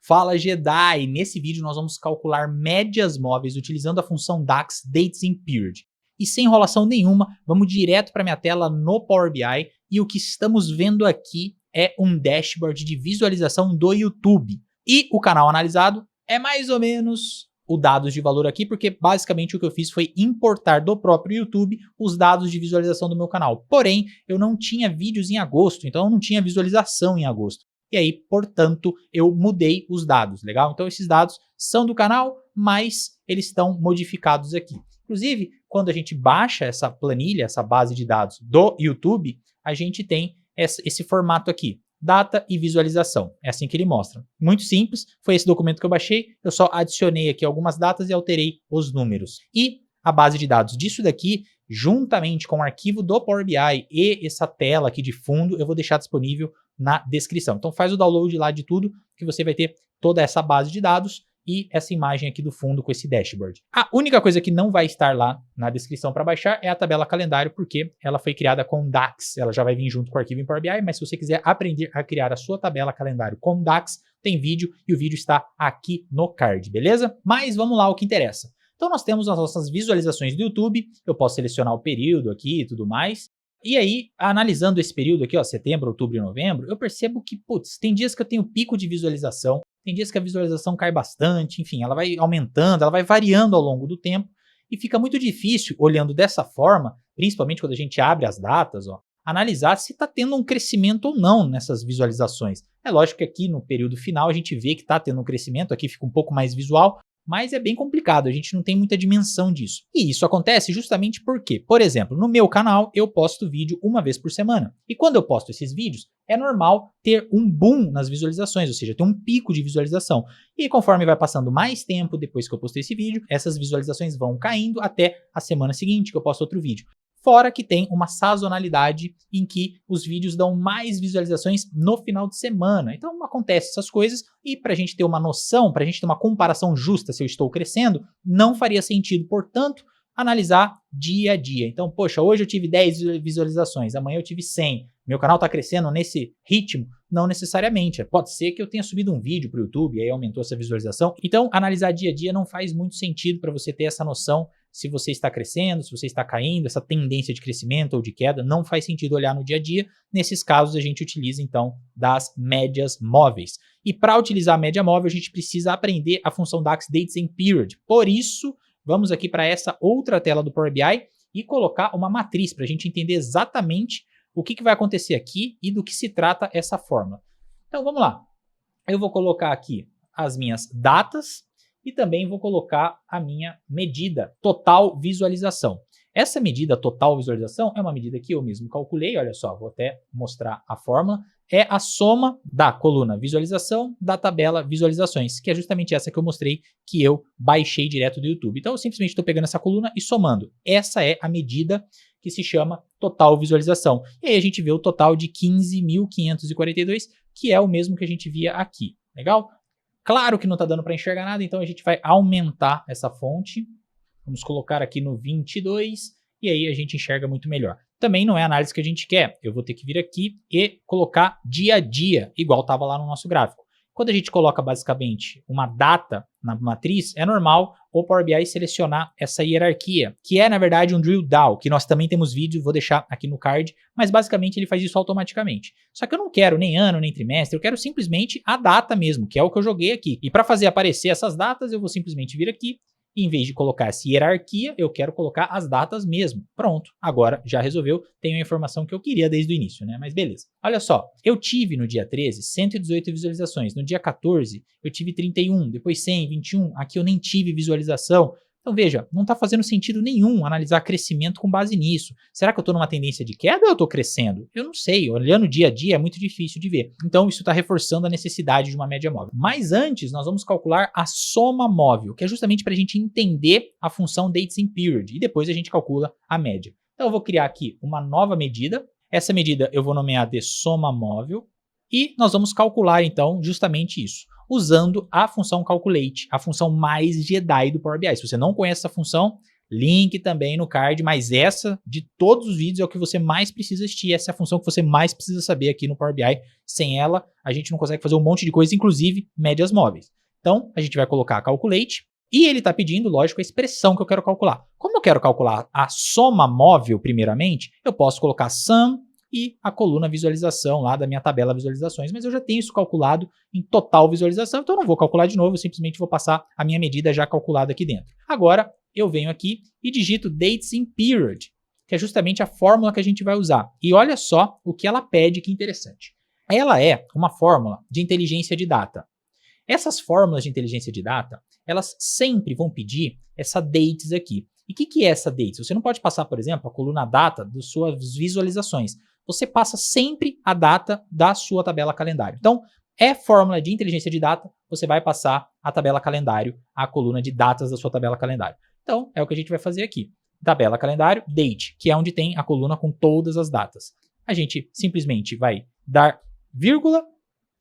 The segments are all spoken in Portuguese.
Fala Jedi! Nesse vídeo nós vamos calcular médias móveis utilizando a função DAX Dates in Period. E sem enrolação nenhuma, vamos direto para minha tela no Power BI e o que estamos vendo aqui é um dashboard de visualização do YouTube. E o canal analisado é mais ou menos o dados de valor aqui, porque basicamente o que eu fiz foi importar do próprio YouTube os dados de visualização do meu canal. Porém, eu não tinha vídeos em agosto, então eu não tinha visualização em agosto. E aí, portanto, eu mudei os dados, legal? Então esses dados são do canal, mas eles estão modificados aqui. Inclusive, quando a gente baixa essa planilha, essa base de dados do YouTube, a gente tem esse formato aqui, data e visualização. É assim que ele mostra. Muito simples, foi esse documento que eu baixei, eu só adicionei aqui algumas datas e alterei os números. E a base de dados disso daqui, juntamente com o arquivo do Power BI e essa tela aqui de fundo, eu vou deixar disponível na descrição. Então faz o download lá de tudo, que você vai ter toda essa base de dados e essa imagem aqui do fundo com esse dashboard. A única coisa que não vai estar lá na descrição para baixar é a tabela calendário, porque ela foi criada com DAX, ela já vai vir junto com o arquivo em Power BI, mas se você quiser aprender a criar a sua tabela calendário com DAX, tem vídeo e o vídeo está aqui no card, beleza? Mas vamos lá ao que interessa. Então nós temos as nossas visualizações do YouTube, eu posso selecionar o período aqui e tudo mais. E aí, analisando esse período aqui, ó, setembro, outubro e novembro, eu percebo que, putz, tem dias que eu tenho pico de visualização, tem dias que a visualização cai bastante, enfim, ela vai aumentando, ela vai variando ao longo do tempo e fica muito difícil, olhando dessa forma, principalmente quando a gente abre as datas, ó, analisar se está tendo um crescimento ou não nessas visualizações. É lógico que aqui no período final a gente vê que está tendo um crescimento, aqui fica um pouco mais visual, mas é bem complicado, a gente não tem muita dimensão disso. E isso acontece justamente porque, por exemplo, no meu canal eu posto vídeo uma vez por semana. E quando eu posto esses vídeos, é normal ter um boom nas visualizações, ou seja, ter um pico de visualização. E conforme vai passando mais tempo depois que eu postei esse vídeo, essas visualizações vão caindo até a semana seguinte que eu posto outro vídeo. Fora que tem uma sazonalidade em que os vídeos dão mais visualizações no final de semana. Então acontece essas coisas e para a gente ter uma noção, para a gente ter uma comparação justa se eu estou crescendo, não faria sentido, portanto, analisar dia a dia. Então, poxa, hoje eu tive 10 visualizações, amanhã eu tive 100. Meu canal está crescendo nesse ritmo? Não necessariamente. Pode ser que eu tenha subido um vídeo para o YouTube e aí aumentou essa visualização. Então, analisar dia a dia não faz muito sentido para você ter essa noção se você está crescendo, se você está caindo, essa tendência de crescimento ou de queda, não faz sentido olhar no dia a dia. Nesses casos, a gente utiliza, então, das médias móveis. E para utilizar a média móvel, a gente precisa aprender a função DAX Dates in Period. Por isso, vamos aqui para essa outra tela do Power BI e colocar uma matriz para a gente entender exatamente o que vai acontecer aqui e do que se trata essa fórmula. Então, vamos lá. Eu vou colocar aqui as minhas datas, e também vou colocar a minha medida total visualização. Essa medida total visualização é uma medida que eu mesmo calculei, olha só, vou até mostrar a fórmula, é a soma da coluna visualização da tabela visualizações, que é justamente essa que eu mostrei que eu baixei direto do YouTube. Então eu simplesmente estou pegando essa coluna e somando. Essa é a medida que se chama total visualização. E aí a gente vê o total de 15.542, que é o mesmo que a gente via aqui, legal? Claro que não está dando para enxergar nada, então a gente vai aumentar essa fonte. Vamos colocar aqui no 22 e aí a gente enxerga muito melhor. Também não é a análise que a gente quer. Eu vou ter que vir aqui e colocar dia a dia, igual estava lá no nosso gráfico. Quando a gente coloca basicamente uma data na matriz, é normal o Power BI selecionar essa hierarquia, que é na verdade um drill down, que nós também temos vídeo, vou deixar aqui no card, mas basicamente ele faz isso automaticamente. Só que eu não quero nem ano, nem trimestre, eu quero simplesmente a data mesmo, que é o que eu joguei aqui. E para fazer aparecer essas datas, eu vou simplesmente vir aqui, e em vez de colocar essa hierarquia, eu quero colocar as datas mesmo. Pronto, agora já resolveu, tenho a informação que eu queria desde o início, né? Mas beleza. Olha só, eu tive no dia 13 118 visualizações, no dia 14 eu tive 31, depois 100, 21, aqui eu nem tive visualização. Então veja, não está fazendo sentido nenhum analisar crescimento com base nisso. Será que eu estou numa tendência de queda ou eu estou crescendo? Eu não sei, olhando dia a dia é muito difícil de ver. Então isso está reforçando a necessidade de uma média móvel. Mas antes nós vamos calcular a soma móvel, que é justamente para a gente entender a função Dates in Period e depois a gente calcula a média. Então eu vou criar aqui uma nova medida. Essa medida eu vou nomear de soma móvel e nós vamos calcular então justamente isso, usando a função Calculate, a função mais Jedi do Power BI. Se você não conhece essa função, Link também no card, mas essa de todos os vídeos é o que você mais precisa assistir, essa é a função que você mais precisa saber aqui no Power BI. Sem ela, a gente não consegue fazer um monte de coisa, inclusive médias móveis. Então, a gente vai colocar Calculate, e ele está pedindo, lógico, a expressão que eu quero calcular. Como eu quero calcular a soma móvel primeiramente, eu posso colocar sum e a coluna visualização lá da minha tabela visualizações, mas eu já tenho isso calculado em total visualização, então eu não vou calcular de novo, eu simplesmente vou passar a minha medida já calculada aqui dentro. Agora, eu venho aqui e digito dates in period, que é justamente a fórmula que a gente vai usar. E olha só o que ela pede, que interessante. Ela é uma fórmula de inteligência de data. Essas fórmulas de inteligência de data, elas sempre vão pedir essa dates aqui. E o que é essa dates? Você não pode passar, por exemplo, a coluna data das suas visualizações. Você passa sempre a data da sua tabela calendário. Então, é fórmula de inteligência de data, você vai passar a tabela calendário, a coluna de datas da sua tabela calendário. Então, é o que a gente vai fazer aqui. Tabela calendário, date, que é onde tem a coluna com todas as datas. A gente simplesmente vai dar vírgula,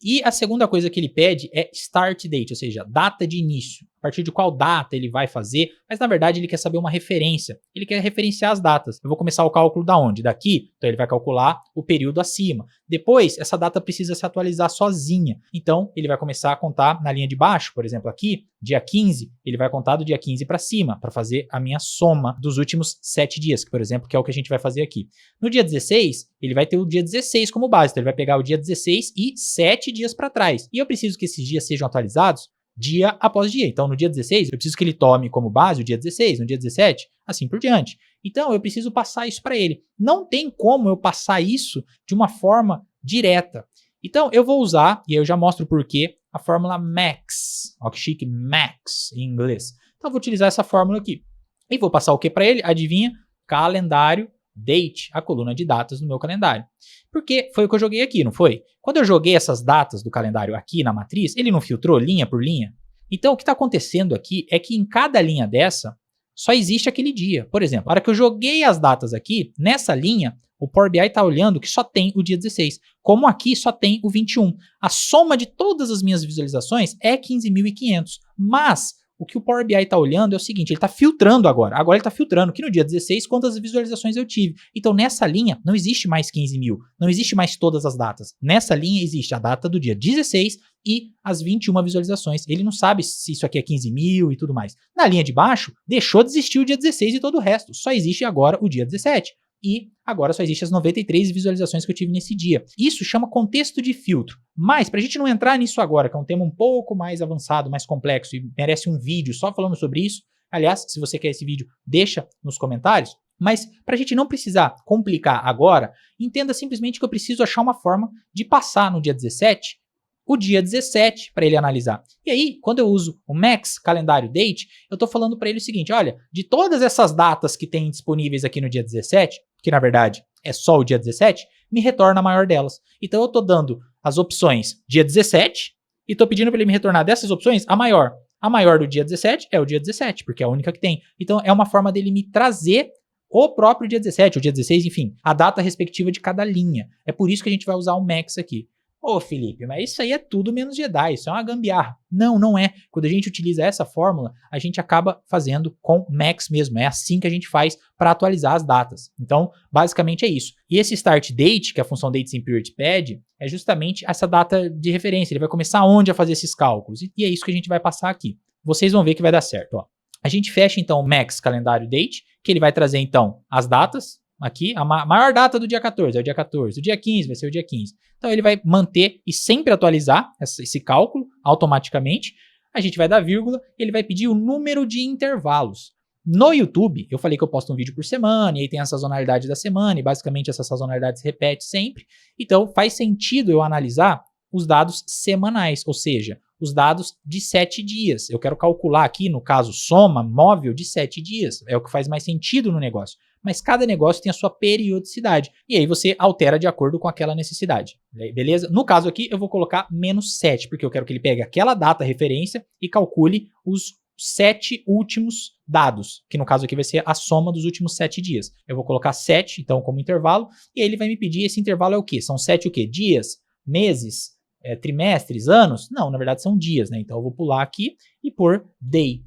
e a segunda coisa que ele pede é start date, ou seja, data de início. A partir de qual data ele vai fazer, mas na verdade ele quer saber uma referência. Ele quer referenciar as datas. Eu vou começar o cálculo da onde? Daqui? Então ele vai calcular o período acima. Depois, essa data precisa se atualizar sozinha. Então ele vai começar a contar na linha de baixo, por exemplo aqui, dia 15, ele vai contar do dia 15 para cima, para fazer a minha soma dos últimos 7 dias, por exemplo, que é o que a gente vai fazer aqui. No dia 16, ele vai ter o dia 16 como base, então ele vai pegar o dia 16 e 7 dias para trás. E eu preciso que esses dias sejam atualizados dia após dia. Então, no dia 16, eu preciso que ele tome como base o dia 16, no dia 17, assim por diante. Então, eu preciso passar isso para ele. Não tem como eu passar isso de uma forma direta. Então, eu vou usar, e eu já mostro por quê, a fórmula MAX. Ó que chique, MAX em inglês. Então, eu vou utilizar essa fórmula aqui. E vou passar o que para ele? Adivinha? Calendário date, a coluna de datas no meu calendário. Porque foi o que eu joguei aqui, não foi? Quando eu joguei essas datas do calendário aqui na matriz, ele não filtrou linha por linha? Então, o que está acontecendo aqui é que em cada linha dessa, só existe aquele dia. Por exemplo, a hora que eu joguei as datas aqui, nessa linha, o Power BI está olhando que só tem o dia 16. Como aqui só tem o 21. A soma de todas as minhas visualizações é 15.500. Mas o que o Power BI está olhando é o seguinte, ele está filtrando agora. Agora ele está filtrando que no dia 16 quantas visualizações eu tive. Então nessa linha não existe mais 15 mil, não existe mais todas as datas. Nessa linha existe a data do dia 16 e as 21 visualizações. Ele não sabe se isso aqui é 15 mil e tudo mais. Na linha de baixo, deixou de existir o dia 16 e todo o resto. Só existe agora o dia 17. E agora só existem as 93 visualizações que eu tive nesse dia. Isso chama contexto de filtro. Mas, para a gente não entrar nisso agora, que é um tema um pouco mais avançado, mais complexo e merece um vídeo só falando sobre isso, aliás, se você quer esse vídeo, deixa nos comentários. Mas, para a gente não precisar complicar agora, entenda simplesmente que eu preciso achar uma forma de passar no dia 17 o dia 17 para ele analisar. E aí, quando eu uso o Max Calendário Date, eu estou falando para ele o seguinte, olha, de todas essas datas que tem disponíveis aqui no dia 17, que na verdade é só o dia 17, me retorna a maior delas. Então eu estou dando as opções dia 17 e estou pedindo para ele me retornar dessas opções a maior. A maior do dia 17 é o dia 17, porque é a única que tem. Então é uma forma dele me trazer o próprio dia 17, o dia 16, enfim, a data respectiva de cada linha. É por isso que a gente vai usar o Max aqui. Ô Felipe, mas isso aí é tudo menos Jedi, isso é uma gambiarra. Não, não é. Quando a gente utiliza essa fórmula, a gente acaba fazendo com Max mesmo. É assim que a gente faz para atualizar as datas. Então, basicamente é isso. E esse Start Date, que a função Dates in Period pede, é justamente essa data de referência. Ele vai começar onde a fazer esses cálculos. E é isso que a gente vai passar aqui. Vocês vão ver que vai dar certo. Ó. A gente fecha então o Max Calendário Date, que ele vai trazer então as datas. Aqui, a maior data do dia 14 é o dia 14, o dia 15 vai ser o dia 15. Então ele vai manter e sempre atualizar esse cálculo automaticamente. A gente vai dar vírgula, ele vai pedir o número de intervalos. No YouTube, eu falei que eu posto um vídeo por semana, e aí tem a sazonalidade da semana, e basicamente essa sazonalidade se repete sempre. Então faz sentido eu analisar os dados semanais, ou seja, os dados de 7 dias. Eu quero calcular aqui, no caso, soma móvel de 7 dias. É o que faz mais sentido no negócio. Mas cada negócio tem a sua periodicidade. E aí você altera de acordo com aquela necessidade. Beleza? No caso aqui, eu vou colocar -7, porque eu quero que ele pegue aquela data referência e calcule os 7 últimos dados, que no caso aqui vai ser a soma dos últimos 7 dias. Eu vou colocar 7, então, como intervalo, e aí ele vai me pedir, esse intervalo é o quê? São 7 o quê? Dias? Meses? Trimestres? Anos? Não, na verdade são dias, né? Então eu vou pular aqui e pôr day.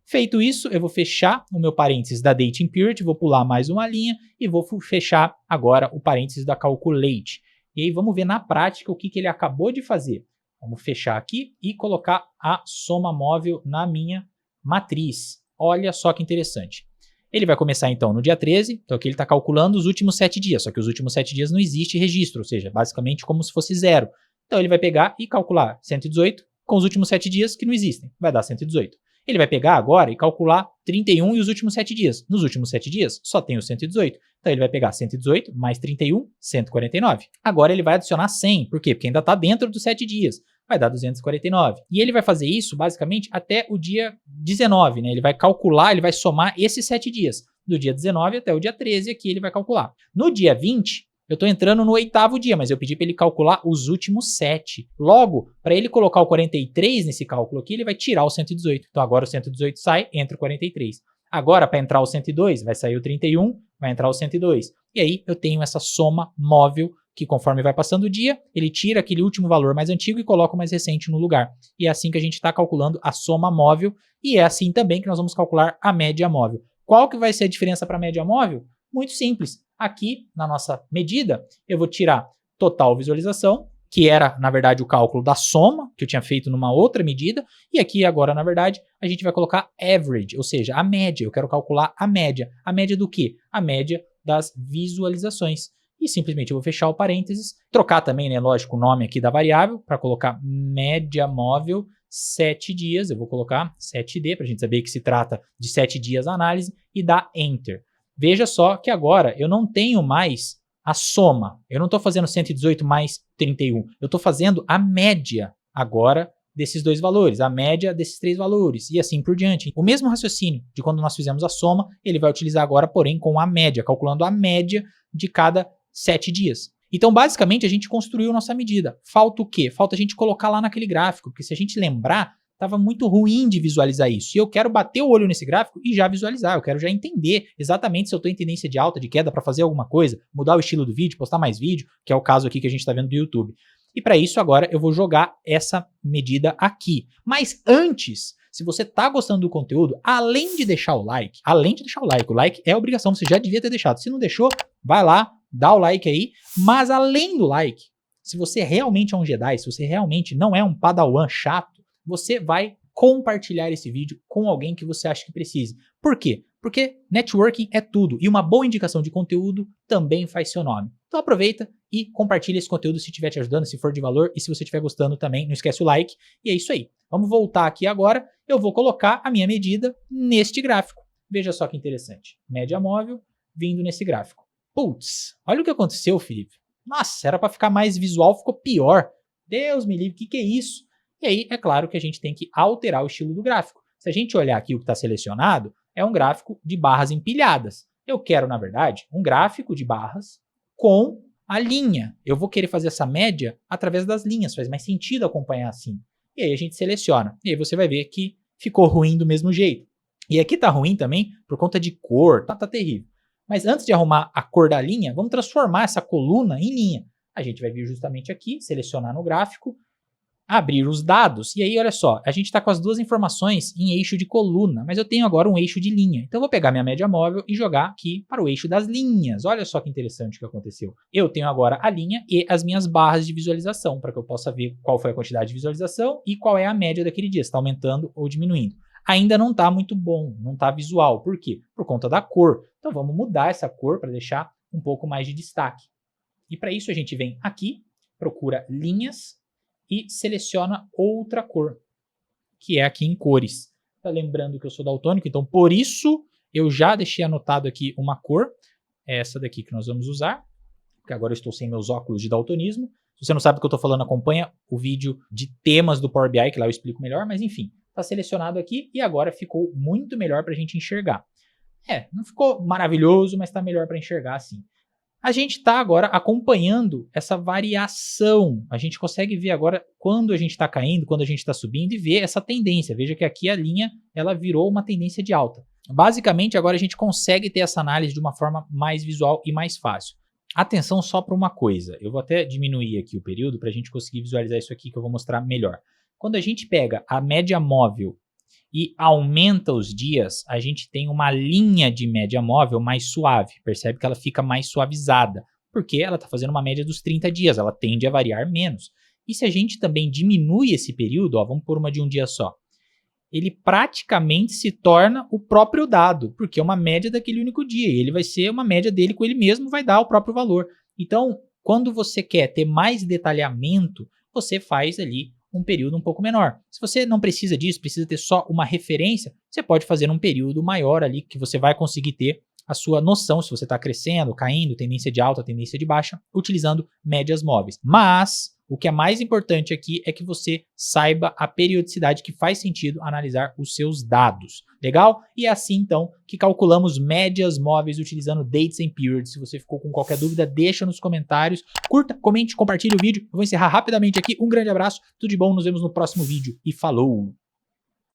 Feito isso, eu vou fechar o meu parênteses da Dating Period, vou pular mais uma linha e vou fechar agora o parênteses da Calculate. E aí vamos ver na prática o que ele acabou de fazer. Vamos fechar aqui e colocar a soma móvel na minha matriz. Olha só que interessante. Ele vai começar então no dia 13, então aqui ele está calculando os últimos 7 dias, só que os últimos 7 dias não existe registro, ou seja, basicamente como se fosse zero. Então ele vai pegar e calcular 118 com os últimos 7 dias que não existem, vai dar 118. Ele vai pegar agora e calcular 31 e os últimos 7 dias. Nos últimos 7 dias só tem o 118, então ele vai pegar 118 mais 31, 149. Agora ele vai adicionar 100, por quê? Porque ainda está dentro dos 7 dias. Vai dar 249. E ele vai fazer isso basicamente até o dia 19, né? Ele vai calcular, ele vai somar esses 7 dias. Do dia 19 até o dia 13 aqui ele vai calcular. No dia 20, eu estou entrando no 8º dia, mas eu pedi para ele calcular os últimos 7. Logo, para ele colocar o 43 nesse cálculo aqui, ele vai tirar o 118. Então agora o 118 sai, entra o 43. Agora, para entrar o 102, vai sair o 31, vai entrar o 102. E aí eu tenho essa soma móvel que conforme vai passando o dia, ele tira aquele último valor mais antigo e coloca o mais recente no lugar. E é assim que a gente está calculando a soma móvel e é assim também que nós vamos calcular a média móvel. Qual que vai ser a diferença para a média móvel? Muito simples. Aqui, na nossa medida, eu vou tirar total visualização, que era, na verdade, o cálculo da soma, que eu tinha feito numa outra medida, e aqui agora, na verdade, a gente vai colocar average, ou seja, a média. Eu quero calcular a média. A média do quê? A média das visualizações. E simplesmente eu vou fechar o parênteses, trocar também, né, lógico, o nome aqui da variável, para colocar média móvel 7 dias, eu vou colocar 7D, para a gente saber que se trata de 7 dias a análise, e dar Enter. Veja só que agora eu não tenho mais a soma, eu não estou fazendo 118 mais 31, eu estou fazendo a média agora desses dois valores, a média desses 3 valores, e assim por diante. O mesmo raciocínio de quando nós fizemos a soma, ele vai utilizar agora, porém, com a média, calculando a média de cada 7 dias. Então, basicamente, a gente construiu nossa medida. Falta o quê? Falta a gente colocar lá naquele gráfico, porque se a gente lembrar, estava muito ruim de visualizar isso. E eu quero bater o olho nesse gráfico e já visualizar. Eu quero já entender exatamente se eu estou em tendência de alta, de queda, para fazer alguma coisa, mudar o estilo do vídeo, postar mais vídeo, que é o caso aqui que a gente está vendo do YouTube. E para isso, agora, eu vou jogar essa medida aqui. Mas antes, se você está gostando do conteúdo, além de deixar o like, o like é obrigação, você já devia ter deixado. Se não deixou, vai lá, dá o like aí, mas além do like, se você realmente é um Jedi, se você realmente não é um Padawan chato, você vai compartilhar esse vídeo com alguém que você acha que precise. Por quê? Porque networking é tudo e uma boa indicação de conteúdo também faz seu nome. Então aproveita e compartilha esse conteúdo se estiver te ajudando, se for de valor e se você estiver gostando também, não esquece o like. E é isso aí. Vamos voltar aqui agora, eu vou colocar a minha medida neste gráfico. Veja só que interessante. Média móvel vindo nesse gráfico. Putz, olha o que aconteceu, Felipe. Nossa, era para ficar mais visual, ficou pior. Deus me livre, o que é isso? E aí, é claro que a gente tem que alterar o estilo do gráfico. Se a gente olhar aqui o que está selecionado, é um gráfico de barras empilhadas. Eu quero, na verdade, um gráfico de barras com a linha. Eu vou querer fazer essa média através das linhas, faz mais sentido acompanhar assim. E aí a gente seleciona. E aí você vai ver que ficou ruim do mesmo jeito. E aqui tá ruim também por conta de cor, tá terrível. Mas antes de arrumar a cor da linha, vamos transformar essa coluna em linha. A gente vai vir justamente aqui, selecionar no gráfico, abrir os dados. E aí, olha só, a gente está com as duas informações em eixo de coluna, mas eu tenho agora um eixo de linha. Então, eu vou pegar minha média móvel e jogar aqui para o eixo das linhas. Olha só que interessante o que aconteceu. Eu tenho agora a linha e as minhas barras de visualização, para que eu possa ver qual foi a quantidade de visualização e qual é a média daquele dia, se está aumentando ou diminuindo. Ainda não está muito bom, não está visual. Por quê? Por conta da cor. Então vamos mudar essa cor para deixar um pouco mais de destaque. E para isso a gente vem aqui, procura linhas e seleciona outra cor, que é aqui em cores. Tá lembrando que eu sou daltônico, então por isso eu já deixei anotado aqui uma cor, essa daqui que nós vamos usar, porque agora eu estou sem meus óculos de daltonismo. Se você não sabe o que eu estou falando, acompanha o vídeo de temas do Power BI, que lá eu explico melhor, mas enfim. Está selecionado aqui e agora ficou muito melhor para a gente enxergar. Não ficou maravilhoso, mas está melhor para enxergar assim. A gente está agora acompanhando essa variação. A gente consegue ver agora quando a gente está caindo, quando a gente está subindo e ver essa tendência. Veja que aqui a linha ela virou uma tendência de alta. Basicamente, agora a gente consegue ter essa análise de uma forma mais visual e mais fácil. Atenção só para uma coisa. Eu vou até diminuir aqui o período para a gente conseguir visualizar isso aqui que eu vou mostrar melhor. Quando a gente pega a média móvel e aumenta os dias, a gente tem uma linha de média móvel mais suave. Percebe que ela fica mais suavizada, porque ela está fazendo uma média dos 30 dias, ela tende a variar menos. E se a gente também diminui esse período, ó, vamos por uma de um dia só, ele praticamente se torna o próprio dado, porque é uma média daquele único dia, e ele vai ser uma média dele com ele mesmo, vai dar o próprio valor. Então, quando você quer ter mais detalhamento, você faz ali um período um pouco menor. Se você não precisa disso, precisa ter só uma referência, você pode fazer um período maior ali, que você vai conseguir ter a sua noção se você está crescendo, caindo, tendência de alta, tendência de baixa, utilizando médias móveis. Mas o que é mais importante aqui é que você saiba a periodicidade que faz sentido analisar os seus dados. Legal? E é assim, então, que calculamos médias móveis utilizando Dates and Periods. Se você ficou com qualquer dúvida, deixa nos comentários. Curta, comente, compartilhe o vídeo. Eu vou encerrar rapidamente aqui. Um grande abraço, tudo de bom, nos vemos no próximo vídeo e falou!